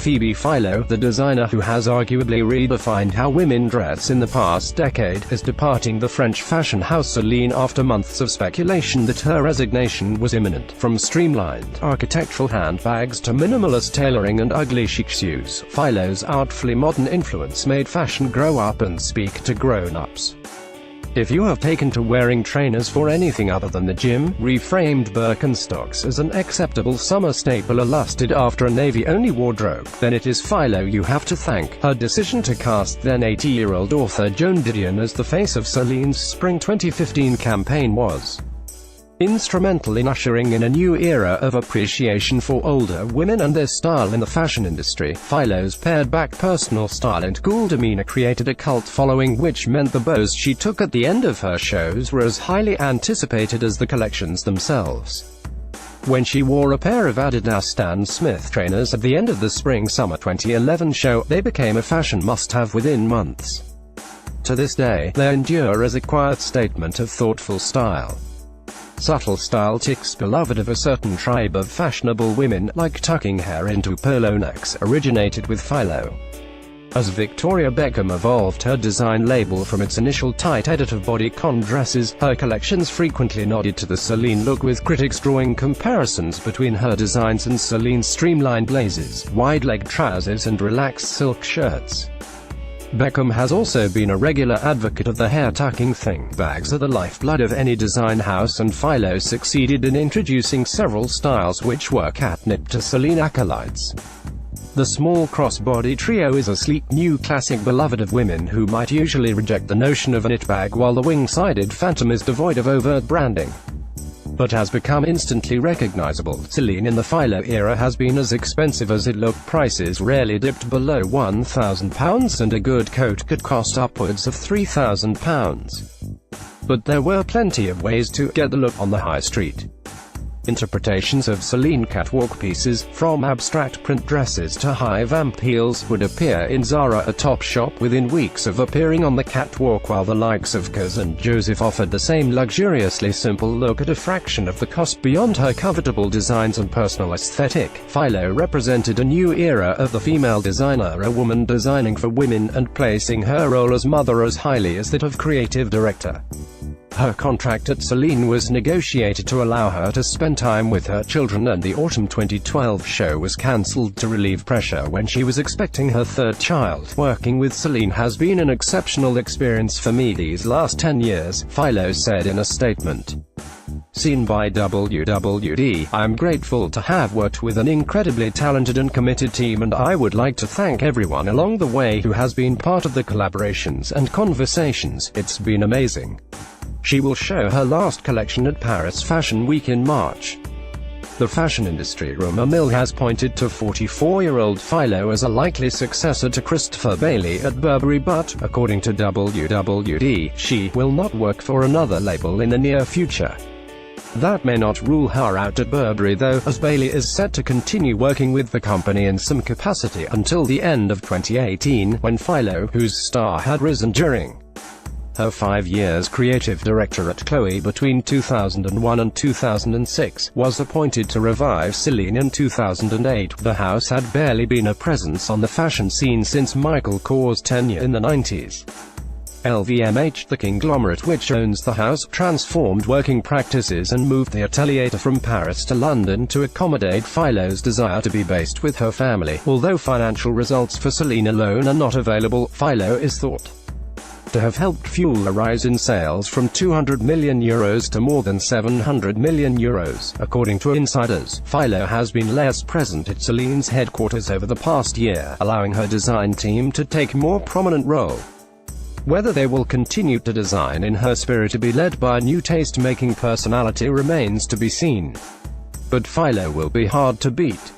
Phoebe Philo, the designer who has arguably redefined how women dress in the past decade, is departing the French fashion house Celine after months of speculation that her resignation was imminent. From streamlined, architectural handbags to minimalist tailoring and ugly chic shoes, Philo's artfully modern influence made fashion grow up and speak to grown-ups. If you have taken to wearing trainers for anything other than the gym, reframed Birkenstocks as an acceptable summer staple or lusted after a navy-only wardrobe, then it is Philo you have to thank. Her decision to cast then 80-year-old author Joan Didion as the face of Celine's Spring 2015 campaign was instrumental in ushering in a new era of appreciation for older women and their style in the fashion industry. Philo's pared-back personal style and cool demeanor created a cult following, which meant the bows she took at the end of her shows were as highly anticipated as the collections themselves. When she wore a pair of Adidas Stan Smith trainers at the end of the Spring-Summer 2011 show, they became a fashion must-have within months. To this day, they endure as a quiet statement of thoughtful style. Subtle style tics beloved of a certain tribe of fashionable women, like tucking hair into polo necks, originated with Philo. As Victoria Beckham evolved her design label from its initial tight edit of bodycon dresses, her collections frequently nodded to the Celine look, with critics drawing comparisons between her designs and Celine's streamlined blazers, wide-leg trousers and relaxed silk shirts. Beckham has also been a regular advocate of the hair-tucking thing. Bags are the lifeblood of any design house, and Philo succeeded in introducing several styles which were catnip to Celine acolytes. The small crossbody trio is a sleek new classic beloved of women who might usually reject the notion of a knit bag, while the wing-sided Phantom is devoid of overt branding, but has become instantly recognizable. Celine in the Philo era has been as expensive as it looked. Prices rarely dipped below £1,000, and a good coat could cost upwards of £3,000. But there were plenty of ways to get the look on the high street. Interpretations of Celine catwalk pieces, from abstract print dresses to high vamp heels, would appear in Zara, a Topshop, within weeks of appearing on the catwalk, while the likes of Kaz and Joseph offered the same luxuriously simple look at a fraction of the cost. Beyond her covetable designs and personal aesthetic, Philo represented a new era of the female designer, a woman designing for women and placing her role as mother as highly as that of creative director. Her contract at Celine was negotiated to allow her to spend time with her children, and the autumn 2012 show was cancelled to relieve pressure when she was expecting her third child. Working with Celine has been an exceptional experience for me these last 10 years, Philo said in a statement. Seen by WWD, I'm grateful to have worked with an incredibly talented and committed team, and I would like to thank everyone along the way who has been part of the collaborations and conversations. It's been amazing. She will show her last collection at Paris Fashion Week in March. The fashion industry rumor mill has pointed to 44-year-old Philo as a likely successor to Christopher Bailey at Burberry, but, according to WWD, she will not work for another label in the near future. That may not rule her out at Burberry though, as Bailey is set to continue working with the company in some capacity until the end of 2018, when Philo, whose star had risen during her 5 years creative director at Chloe between 2001 and 2006, was appointed to revive Celine in 2008. The house had barely been a presence on the fashion scene since Michael Kors' tenure in the 90s. LVMH, the conglomerate which owns the house, transformed working practices and moved the atelier from Paris to London to accommodate Philo's desire to be based with her family. Although financial results for Celine alone are not available, Philo is thought to have helped fuel a rise in sales from €200 million to more than €700 million. According to insiders, Philo has been less present at Celine's headquarters over the past year, allowing her design team to take a more prominent role. Whether they will continue to design in her spirit to be led by a new taste-making personality remains to be seen. But Philo will be hard to beat.